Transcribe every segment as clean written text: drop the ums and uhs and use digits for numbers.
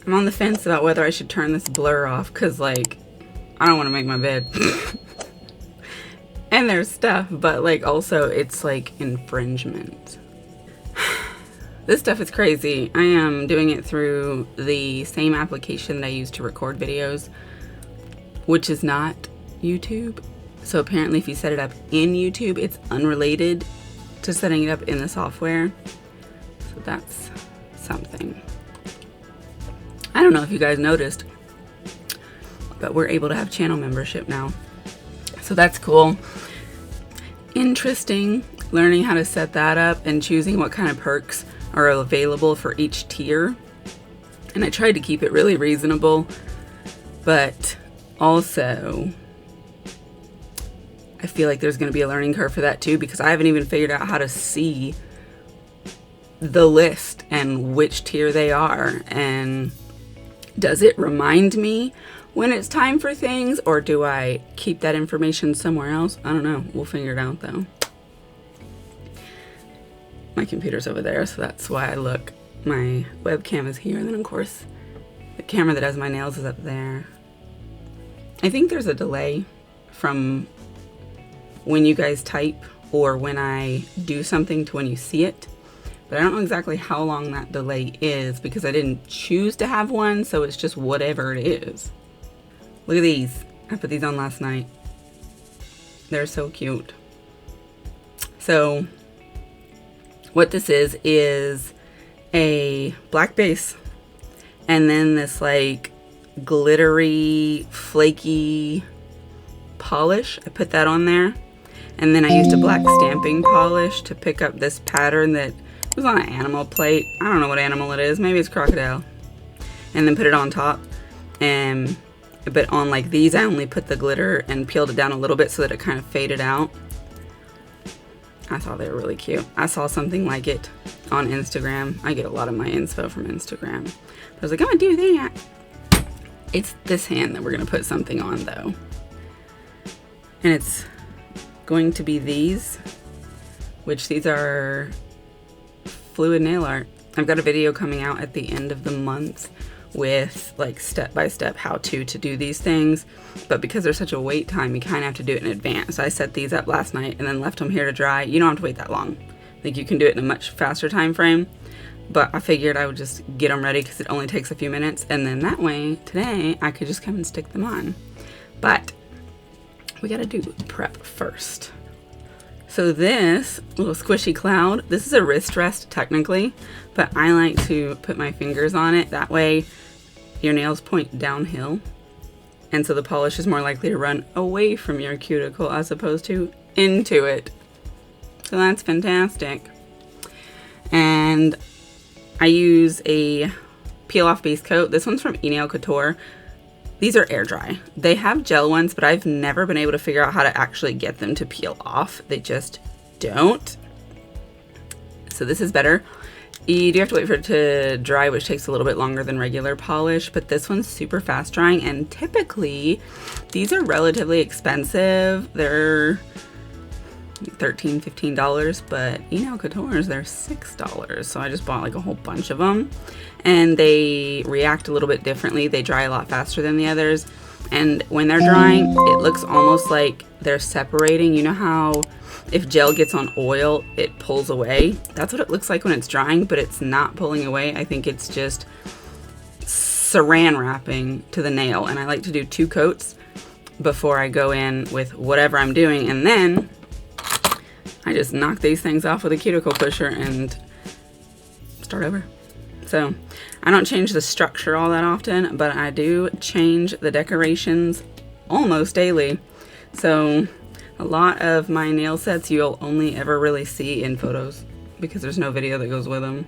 I'm on the fence about whether I should turn this blur off, because, like, I don't want to make my bed. And there's stuff, but, like, also it's, like, infringement. This stuff is crazy. I am doing it through the same application that I use to record videos, which is not YouTube. So apparently if you set it up in YouTube, it's unrelated to setting it up in the software. So that's something. I don't know if you guys noticed, but we're able to have channel membership now. So that's cool. Interesting learning how to set that up and choosing what kind of perks are available for each tier. And I tried to keep it really reasonable, but also I feel like there's going to be a learning curve for that too, because I haven't even figured out how to see the list and which tier they are. And does it remind me when it's time for things, or do I keep that information somewhere else? I don't know. We'll figure it out though. My computer's over there, so that's why I look. My webcam is here, and then of course the camera that does my nails is up there. I think there's a delay from when you guys type or when I do something to when you see it, but I don't know exactly how long that delay is because I didn't choose to have one, so it's just whatever it is. Look at these. I put these on last night. They're so cute. So what this is a black base and then this like glittery, flaky polish. I put that on there. And then I used a black stamping polish to pick up this pattern that was on an animal plate. I don't know what animal it is. Maybe it's crocodile. And then put it on top. But on like these, I only put the glitter and peeled it down a little bit so that it kind of faded out. I thought they were really cute. I saw something like it on Instagram. I get a lot of my info from Instagram. I was like, I'm gonna do that. It's this hand that we're gonna put something on though. And it's going to be these, which these are fluid nail art. I've got a video coming out at the end of the month with like step-by-step how-to do these things, but because there's such a wait time, you kind of have to do it in advance. So I set these up last night and then left them here to dry. You don't have to wait that long. I think you can do it in a much faster time frame, but I figured I would just get them ready because it only takes a few minutes, and then that way today I could just come and stick them on. But we gotta do prep first. So this little squishy cloud, this is a wrist rest technically, but I like to put my fingers on it. That way your nails point downhill. And so the polish is more likely to run away from your cuticle as opposed to into it. So that's fantastic. And I use a peel off base coat. This one's from ENail Couture. These are air dry. They have gel ones, but I've never been able to figure out how to actually get them to peel off. They just don't. So this is better. You do have to wait for it to dry, which takes a little bit longer than regular polish, but this one's super fast drying, and typically these are relatively expensive. They're $13, $15, but ENail Couture's, they're $6. So I just bought like a whole bunch of them, and they react a little bit differently. They dry a lot faster than the others, and when they're drying, it looks almost like they're separating. You know how if gel gets on oil, it pulls away? That's what it looks like when it's drying, but it's not pulling away. I think it's just saran wrapping to the nail, and I like to do 2 coats before I go in with whatever I'm doing, and then I just knock these things off with a cuticle pusher and start over. So I don't change the structure all that often, but I do change the decorations almost daily. So a lot of my nail sets you'll only ever really see in photos because there's no video that goes with them.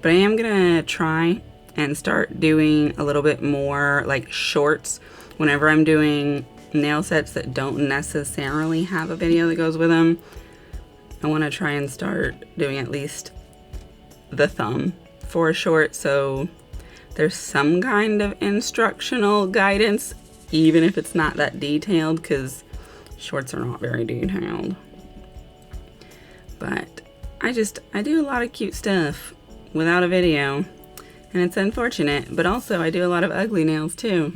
But I am gonna try and start doing a little bit more like shorts whenever I'm doing nail sets that don't necessarily have a video that goes with them. I want to try and start doing at least the thumb for a short, so there's some kind of instructional guidance, even if it's not that detailed, because shorts are not very detailed. But I do a lot of cute stuff without a video, And it's unfortunate, but also I do a lot of ugly nails too.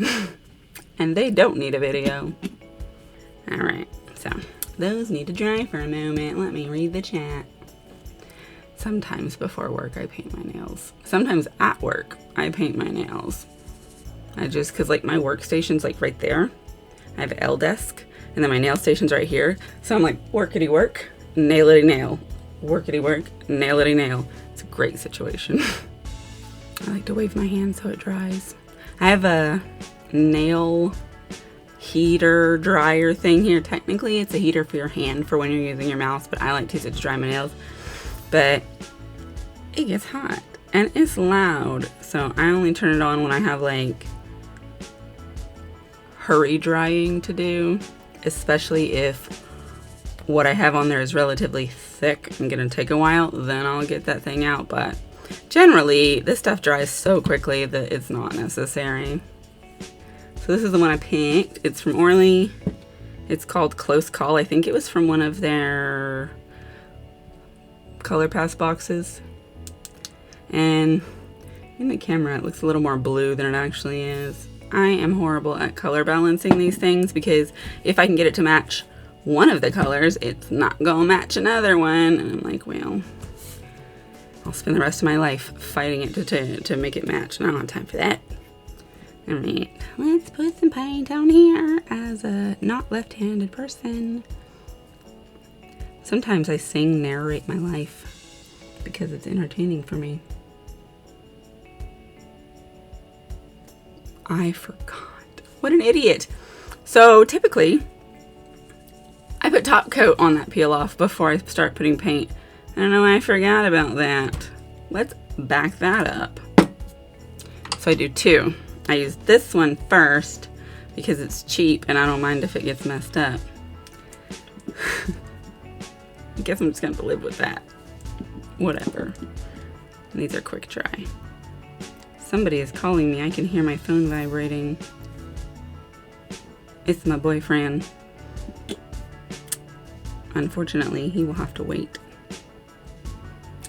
And they don't need a video. Alright, so those need to dry for a moment. Let me read the chat. Sometimes before work I paint my nails. Sometimes at work I paint my nails. Cause like my workstation's like right there. I have an L desk and then my nail station's right here. So I'm like workity work, naility nail. Workity work, naility nail. It's a great situation. I like to wave my hand so it dries. I have a nail heater dryer thing here. Technically it's a heater for your hand for when you're using your mouse, but I like to use it to dry my nails. But it gets hot and it's loud, so I only turn it on when I have like hurry drying to do, especially if what I have on there is relatively thick and gonna take a while, then I'll get that thing out. But generally this stuff dries so quickly that it's not necessary. So this is the one I picked. It's from Orly. It's called Close Call. I think it was from one of their Color Pass boxes. And in the camera it looks a little more blue than it actually is. I am horrible at color balancing these things because if I can get it to match one of the colors, it's not gonna match another one. And I'm like, well, I'll spend the rest of my life fighting it to make it match, and I don't have time for that. Alright, let's put some paint on here as a not left-handed person. Sometimes I narrate my life because it's entertaining for me. I forgot. What an idiot. So typically, I put top coat on that peel off before I start putting paint. I don't know why I forgot about that. Let's back that up. So I do two. I use this one first because it's cheap and I don't mind if it gets messed up. I guess I'm just gonna have to live with that. Whatever. These are quick dry. Somebody is calling me. I can hear my phone vibrating. It's my boyfriend. Unfortunately, he will have to wait.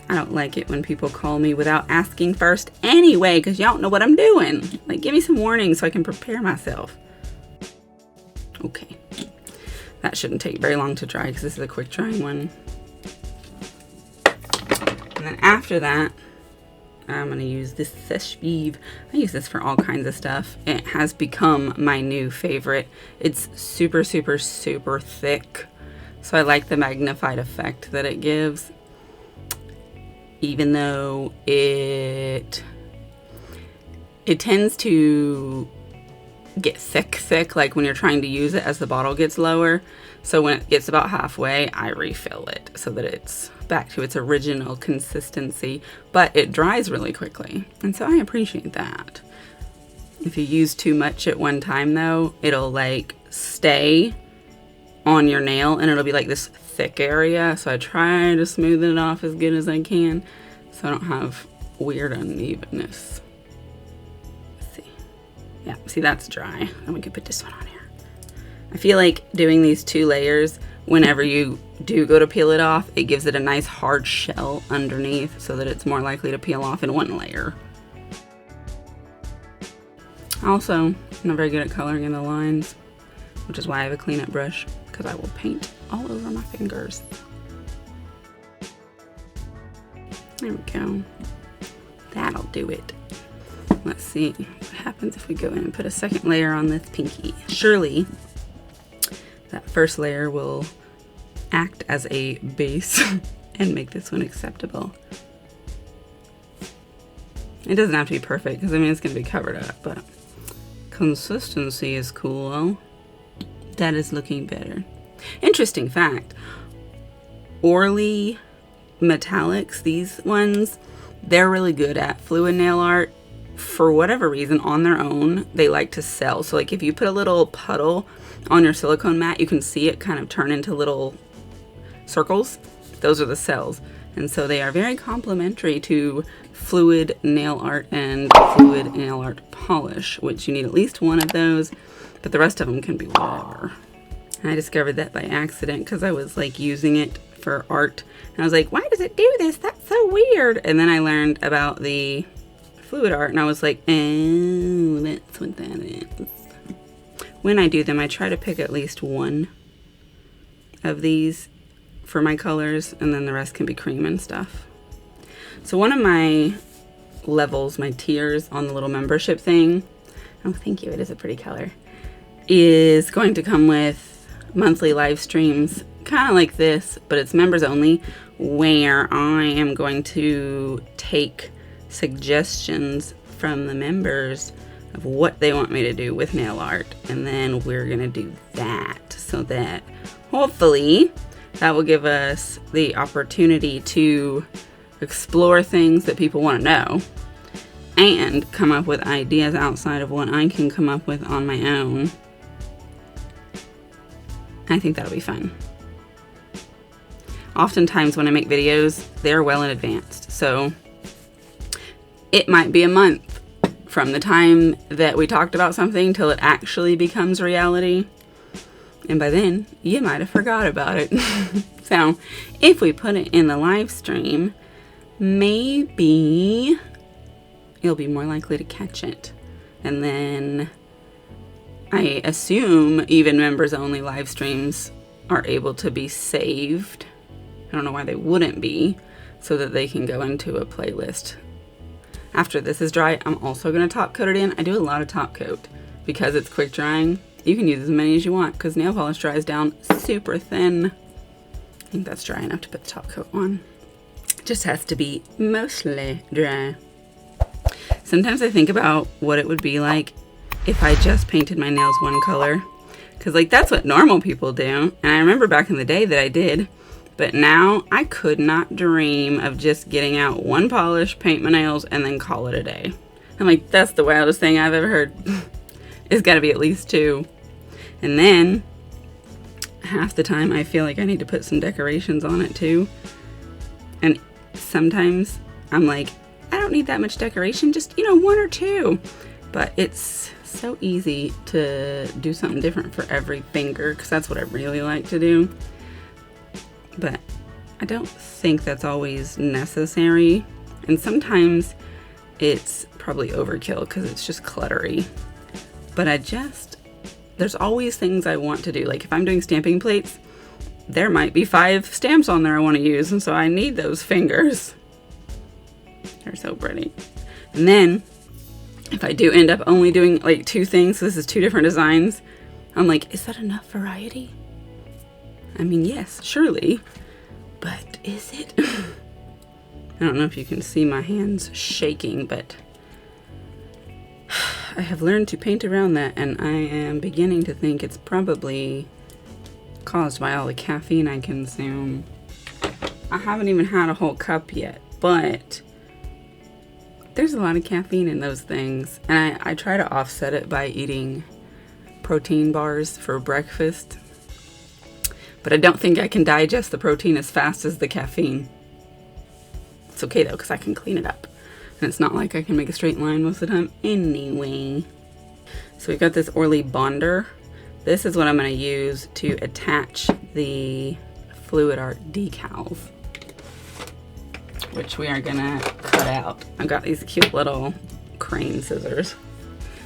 I don't like it when people call me without asking first anyway, because y'all don't know what I'm doing. Like, give me some warning so I can prepare myself. Okay. That shouldn't take very long to dry because this is a quick drying one. And then after that, I'm going to use this Sèche Vive. I use this for all kinds of stuff. It has become my new favorite. It's super, super, super thick. So I like the magnified effect that it gives. Even though it tends to get thick, like when you're trying to use it as the bottle gets lower. So when it gets about halfway, I refill it so that it's back to its original consistency, but it dries really quickly. And so I appreciate that. If you use too much at one time though, it'll like stay on your nail and it'll be like this thick area. So I try to smooth it off as good as I can so I don't have weird unevenness. Let's see. Yeah, see, that's dry. And we could put this one on here. I feel like doing these two layers, whenever you do go to peel it off, it gives it a nice hard shell underneath so that it's more likely to peel off in one layer. Also, I'm not very good at coloring in the lines, which is why I have a cleanup brush, because I will paint all over my fingers. There we go. That'll do it. Let's see what happens if we go in and put a second layer on this pinky. Surely that first layer will act as a base and make this one acceptable. It doesn't have to be perfect because I mean it's going to be covered up, but consistency is cool. That is looking better. Interesting fact, Orly metallics, these ones, they're really good at fluid nail art. For whatever reason, on their own, they like to sell. So like if you put a little puddle on your silicone mat, you can see it kind of turn into little circles. Those are the cells. And so they are very complementary to fluid nail art and fluid nail art polish, which you need at least one of those, but the rest of them can be whatever. And I discovered that by accident because I was like using it for art. And I was like, why does it do this? That's so weird. And then I learned about the fluid art, and I was like, oh, that's what that is. When I do them, I try to pick at least one of these for my colors, and then the rest can be cream and stuff. So one of my levels, my tiers on the little membership thing, oh, thank you, it is a pretty color, is going to come with monthly live streams, kind of like this, but it's members only, where I am going to take suggestions from the members of what they want me to do with nail art, and then we're gonna do that, so that hopefully that will give us the opportunity to explore things that people want to know and come up with ideas outside of what I can come up with on my own. I think that'll be fun. Oftentimes when I make videos, they're well in advance, so it might be a month from the time that we talked about something till it actually becomes reality. And by then, you might have forgot about it. So if we put it in the live stream, maybe you'll be more likely to catch it. And then I assume even members only live streams are able to be saved. I don't know why they wouldn't be, so that they can go into a playlist. After this is dry, I'm also going to top coat it in. I do a lot of top coat because it's quick drying. You can use as many as you want because nail polish dries down super thin. I think that's dry enough to put the top coat on. It just has to be mostly dry. Sometimes I think about what it would be like if I just painted my nails one color, because like that's what normal people do. And I remember back in the day that I did. But now I could not dream of just getting out one polish, paint my nails, and then call it a day. I'm like, that's the wildest thing I've ever heard. It's got to be at least two. And then half the time I feel like I need to put some decorations on it too. And sometimes I'm like, I don't need that much decoration, just, you know, one or two. But it's so easy to do something different for every finger, because that's what I really like to do. But I don't think that's always necessary, and sometimes it's probably overkill because it's just cluttery. But there's always things I want to do. Like if I'm doing stamping plates, there might be 5 stamps on there I want to use, and so I need those fingers. They're so pretty. And then if I do end up only doing like 2 things, so this is 2 different designs, I'm like, is that enough variety? I mean, yes, surely, but is it? I don't know if you can see my hands shaking, but I have learned to paint around that, and I am beginning to think it's probably caused by all the caffeine I consume. I haven't even had a whole cup yet, but there's a lot of caffeine in those things, and I try to offset it by eating protein bars for breakfast. But I don't think I can digest the protein as fast as the caffeine. It's okay though, because I can clean it up. And it's not like I can make a straight line most of the time anyway. So we got this Orly bonder. This is what I'm going to use to attach the fluid art decals, which we are going to cut out. I've got these cute little crane scissors.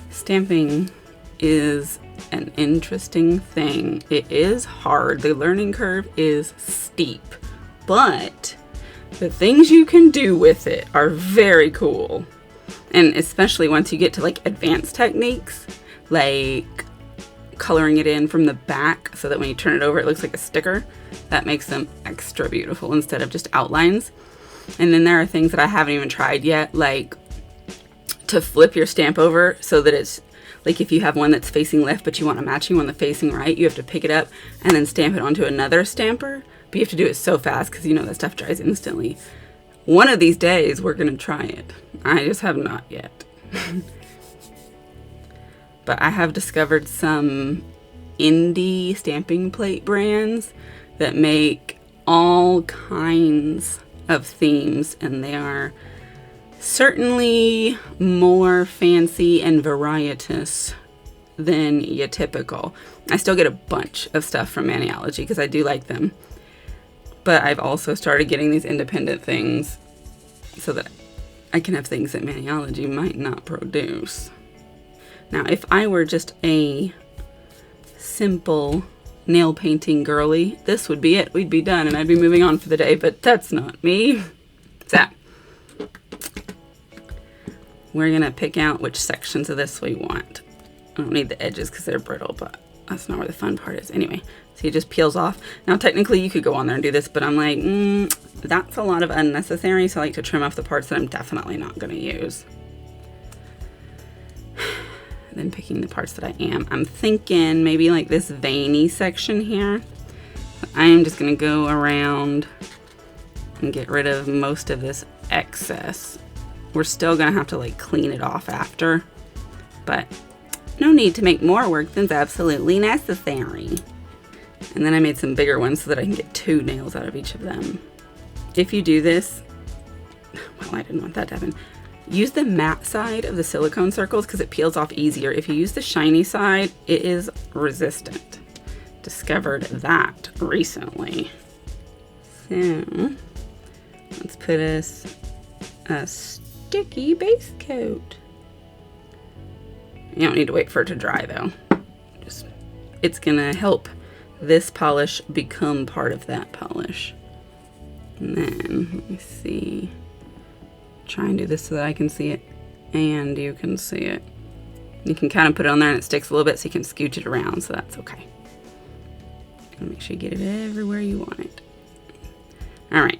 Stamping is an interesting thing. It is hard. The learning curve is steep, but the things you can do with it are very cool. And especially once you get to like advanced techniques, like coloring it in from the back so that when you turn it over it looks like a sticker, that makes them extra beautiful instead of just outlines. And then there are things that I haven't even tried yet, like to flip your stamp over so that it's like if you have one that's facing left but you want a matching one that's facing right, you have to pick it up and then stamp it onto another stamper. But you have to do it so fast because you know that stuff dries instantly. One of these days we're going to try it. I just have not yet. But I have discovered some indie stamping plate brands that make all kinds of themes, and they are certainly more fancy and varietous than your typical. I still get a bunch of stuff from Maniology because I do like them, but I've also started getting these independent things so that I can have things that Maniology might not produce. Now, if I were just a simple nail painting girly, this would be it. We'd be done and I'd be moving on for the day, but that's not me. So, we're gonna pick out which sections of this we want. I don't need the edges because they're brittle, but that's not where the fun part is. Anyway, so it just peels off. Now, technically you could go on there and do this, but I'm like, that's a lot of unnecessary, so I like to trim off the parts that I'm definitely not gonna use. And then picking the parts that I am. I'm thinking maybe like this veiny section here. So I am just gonna go around and get rid of most of this excess. We're still gonna have to like clean it off after, but no need to make more work than's absolutely necessary. And then I made some bigger ones so that I can get 2 nails out of each of them. If you do this, well, I didn't want that to happen. Use the matte side of the silicone circles because it peels off easier. If you use the shiny side, it is resistant. Discovered that recently. So, let's put us a sticky base coat. You don't need to wait for it to dry though. It's gonna help this polish become part of that polish. And then, let me see. Try and do this so that I can see it and you can see it. You can kind of put it on there and it sticks a little bit so you can scooch it around, so that's okay. And make sure you get it everywhere you want it. All right.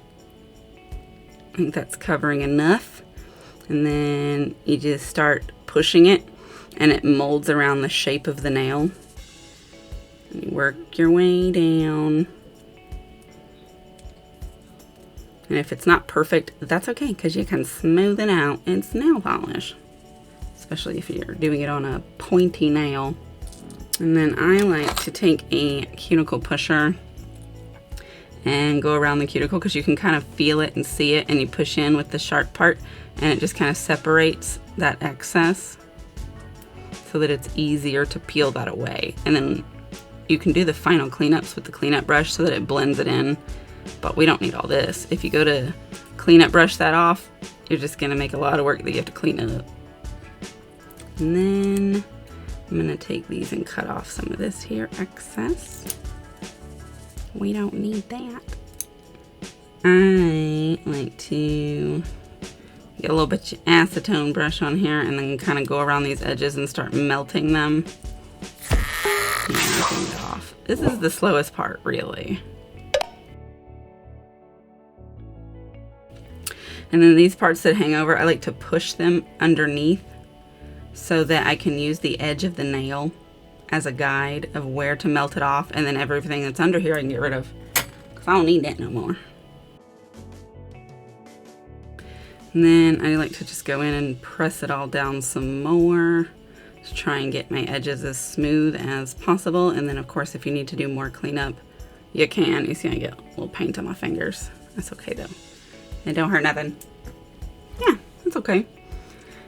I think that's covering enough. And then you just start pushing it and it molds around the shape of the nail. And you work your way down. And if it's not perfect, that's okay, because you can smooth it out. It's nail polish, especially if you're doing it on a pointy nail. And then I like to take a cuticle pusher and go around the cuticle because you can kind of feel it and see it, and you push in with the sharp part and it just kind of separates that excess so that it's easier to peel that away. And then you can do the final cleanups with the cleanup brush so that it blends it in. But we don't need all this. If you go to clean up brush that off, you're just gonna make a lot of work that you have to clean up. And then I'm gonna take these and cut off some of this here excess. We don't need that. I like to get a little bit of acetone brush on here and then kind of go around these edges and start melting them. And melting it off. This is the slowest part, really. And then these parts that hang over, I like to push them underneath so that I can use the edge of the nail as a guide of where to melt it off, and then everything that's under here I can get rid of because I don't need that no more. And then I like to just go in and press it all down some more to try and get my edges as smooth as possible. And then of course if you need to do more cleanup, you can. You see I get a little paint on my fingers. That's okay though. It don't hurt nothing. Yeah, it's okay.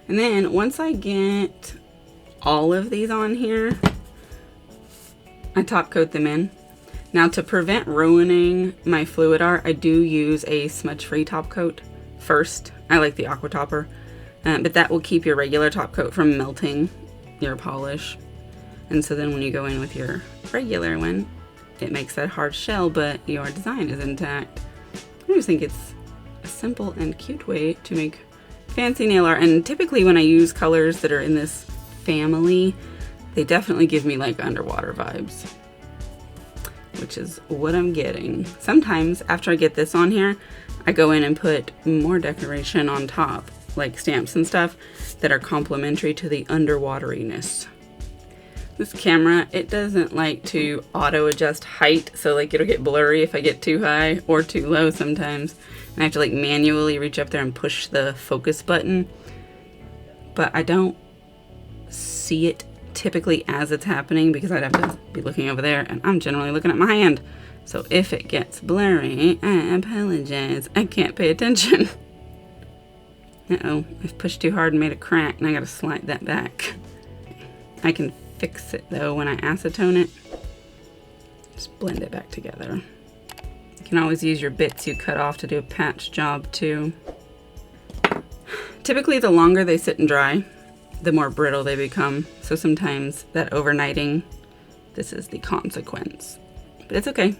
And then once I get all of these on here, I top coat them in. Now to prevent ruining my fluid art, I do use a smudge-free top coat first. I like the aqua topper, but that will keep your regular top coat from melting your polish. And so then when you go in with your regular one, it makes that hard shell, but your design is intact. I just think it's a simple and cute way to make fancy nail art. And typically when I use colors that are in this family, they definitely give me like underwater vibes, which is what I'm getting. Sometimes after I get this on here, I go in and put more decoration on top, like stamps and stuff that are complementary to the underwateriness. This camera, it doesn't like to auto adjust height, so like it'll get blurry if I get too high or too low sometimes. And I have to like manually reach up there and push the focus button. But I don't see it typically as it's happening because I'd have to be looking over there and I'm generally looking at my hand. So if it gets blurry, I apologize. I can't pay attention. Uh-oh, I've pushed too hard and made a crack and I gotta slide that back. I can fix it though when I acetone it. Just blend it back together. You can always use your bits you cut off to do a patch job too. Typically, the longer they sit and dry, the more brittle they become. So sometimes that overnighting, this is the consequence. But it's okay.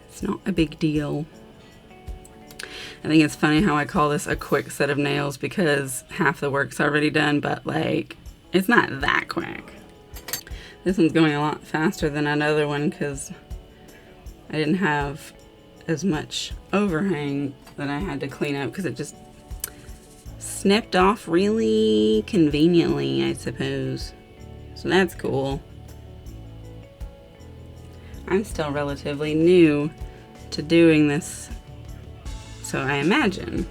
It's not a big deal. I think it's funny how I call this a quick set of nails because half the work's already done, but like, it's not that quick. This one's going a lot faster than another one because I didn't have as much overhang that I had to clean up because it just snipped off really conveniently, I suppose. So that's cool. I'm still relatively new to doing this, so I imagine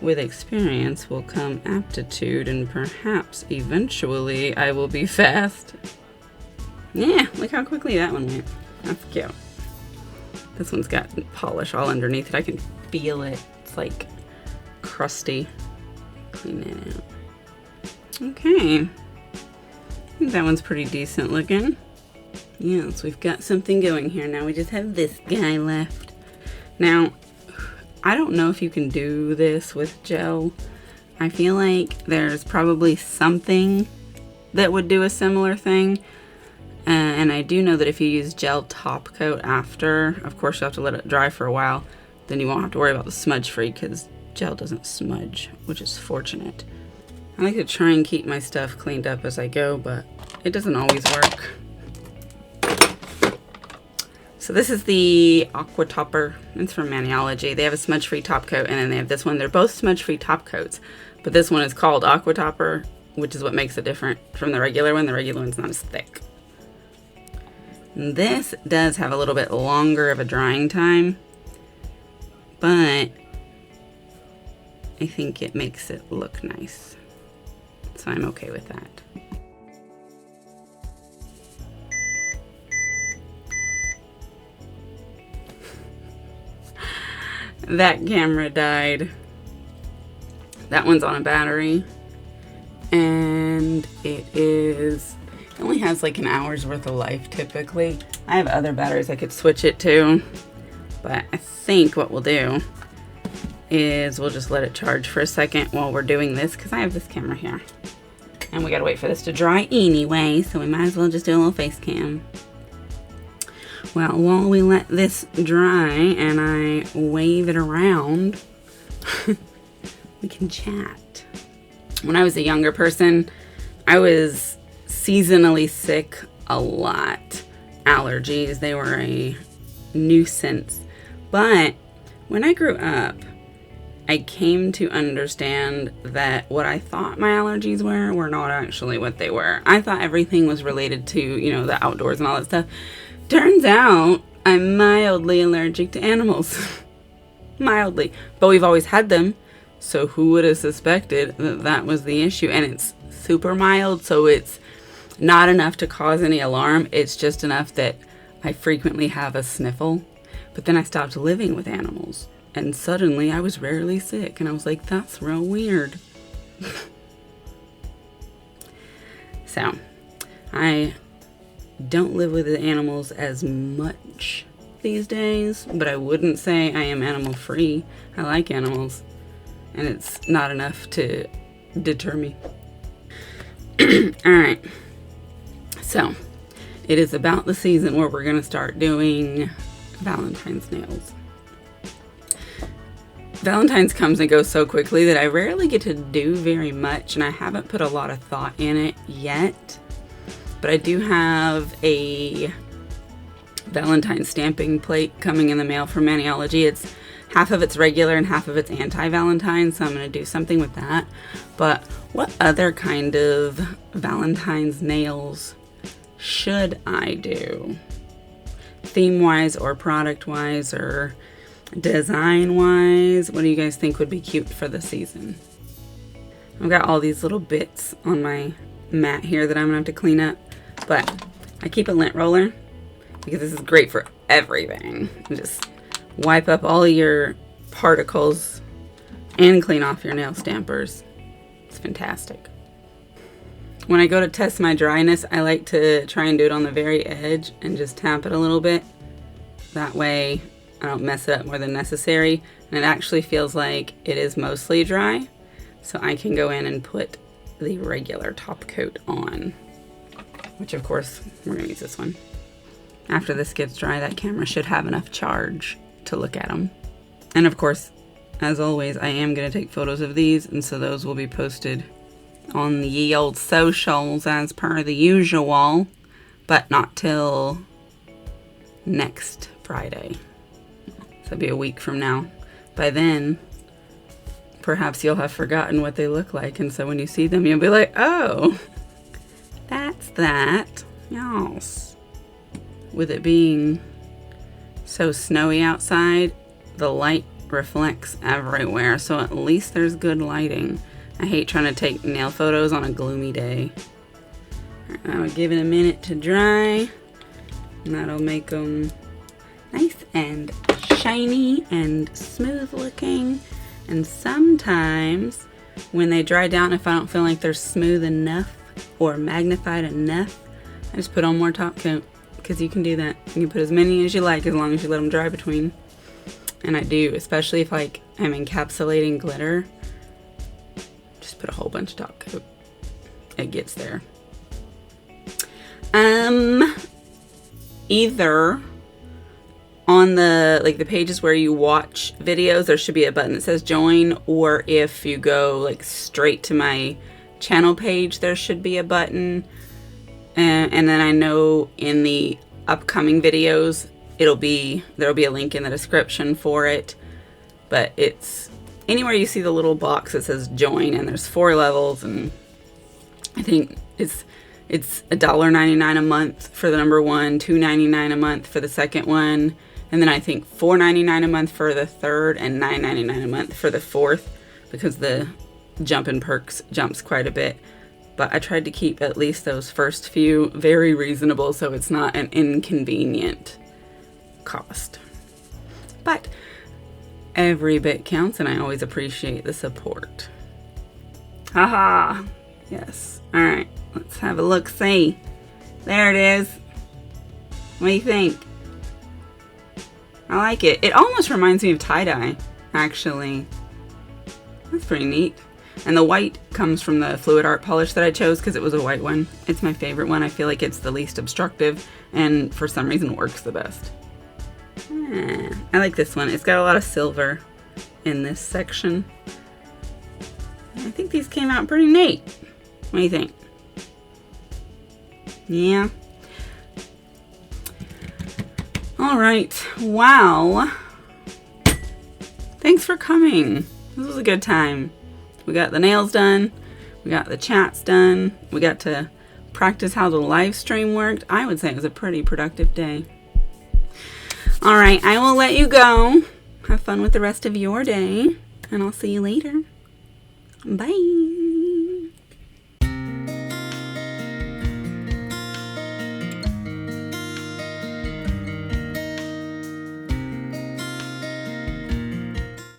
with experience will come aptitude, and perhaps eventually I will be fast. Yeah, look how quickly that one went. That's cute. This one's got polish all underneath it. I can feel it. It's like crusty. Clean that out. Okay. I think that one's pretty decent looking. Yes, we've got something going here. Now we just have this guy left. Now, I don't know if you can do this with gel. I feel like there's probably something that would do a similar thing. And I do know that if you use gel top coat after, of course you have to let it dry for a while, then you won't have to worry about the smudge free because gel doesn't smudge, which is fortunate. I like to try and keep my stuff cleaned up as I go, but it doesn't always work. So this is the Aqua Topper. It's from Maniology. They have a smudge-free top coat, and then they have this one. They're both smudge-free top coats, but this one is called Aqua Topper, which is what makes it different from the regular one. The regular one's not as thick. And this does have a little bit longer of a drying time, but I think it makes it look nice. So I'm okay with that. That camera died. That one's on a battery. And it only has like an hour's worth of life typically. I have other batteries I could switch it to. But I think what we'll do is we'll just let it charge for a second while we're doing this because I have this camera here. And we gotta wait for this to dry anyway, so we might as well just do a little face cam. Well, while we let this dry and I wave it around, we can chat. When I was a younger person, I was seasonally sick a lot. Allergies, they were a nuisance. But when I grew up, I came to understand that what I thought my allergies were not actually what they were. I thought everything was related to, you know, the outdoors and all that stuff. Turns out I'm mildly allergic to animals. Mildly. But we've always had them. So who would have suspected that that was the issue? And it's super mild, so it's not enough to cause any alarm. It's just enough that I frequently have a sniffle. But then I stopped living with animals. And suddenly I was rarely sick. And I was like, that's real weird. So, I don't live with the animals as much these days, but I wouldn't say I am animal free. I like animals, and it's not enough to deter me. Alright, so it is about the season where we're going to start doing Valentine's nails. Valentine's comes and goes so quickly that I rarely get to do very much, and I haven't put a lot of thought in it yet. But I do have a Valentine's stamping plate coming in the mail from Maniology. It's half of it's regular and half of it's anti-Valentine, so I'm going to do something with that. But what other kind of Valentine's nails should I do? Theme-wise or product-wise or design-wise? What do you guys think would be cute for the season? I've got all these little bits on my mat here that I'm going to have to clean up. But I keep a lint roller because this is great for everything. You just wipe up all your particles and clean off your nail stampers. It's fantastic. When I go to test my dryness, I like to try and do it on the very edge and just tap it a little bit. That way I don't mess it up more than necessary. And it actually feels like it is mostly dry. So I can go in and put the regular top coat on. Which of course, we're gonna use this one. After this gets dry, that camera should have enough charge to look at them. And of course, as always, I am gonna take photos of these, and so those will be posted on the ye old socials as per the usual, but not till next Friday. So it'll be a week from now. By then, perhaps you'll have forgotten what they look like, and so when you see them, you'll be like, oh, that's that. Yes. With it being so snowy outside, the light reflects everywhere, so at least there's good lighting. I hate trying to take nail photos on a gloomy day. I would give it a minute to dry, and that'll make them nice and shiny and smooth looking. And sometimes when they dry down, if I don't feel like they're smooth enough or magnified enough, I just put on more top coat, because you can do that. You can put as many as you like as long as you let them dry between. And I do, especially if like I'm encapsulating glitter. Just put a whole bunch of top coat. It gets there. Either on the pages where you watch videos, there should be a button that says join, or if you go like straight to my channel page, there should be a button. And then I know in the upcoming videos, there'll be a link in the description for it. But it's anywhere you see the little box that says join, and there's 4 levels, and I think it's $1.99 a month for the number 1, $2.99 a month for the second one, and then I think $4.99 a month for the third, and $9.99 a month for the fourth, because the jump in perks jumps quite a bit. But I tried to keep at least those first few very reasonable, so it's not an inconvenient cost. But every bit counts, and I always appreciate the support. Haha! Yes. Alright, let's have a look-see. There it is. What do you think? I like it. It almost reminds me of tie-dye, actually. That's pretty neat. And the white comes from the fluid art polish that I chose because it was a white one. It's my favorite one. I feel like it's the least obstructive and for some reason works the best. I like this one. It's got a lot of silver in this section. I think these came out pretty neat. What do you think? Yeah. Alright. Wow. Thanks for coming. This was a good time. We got the nails done. We got the chats done. We got to practice how the live stream worked. I would say it was a pretty productive day. Alright, I will let you go. Have fun with the rest of your day. And I'll see you later. Bye.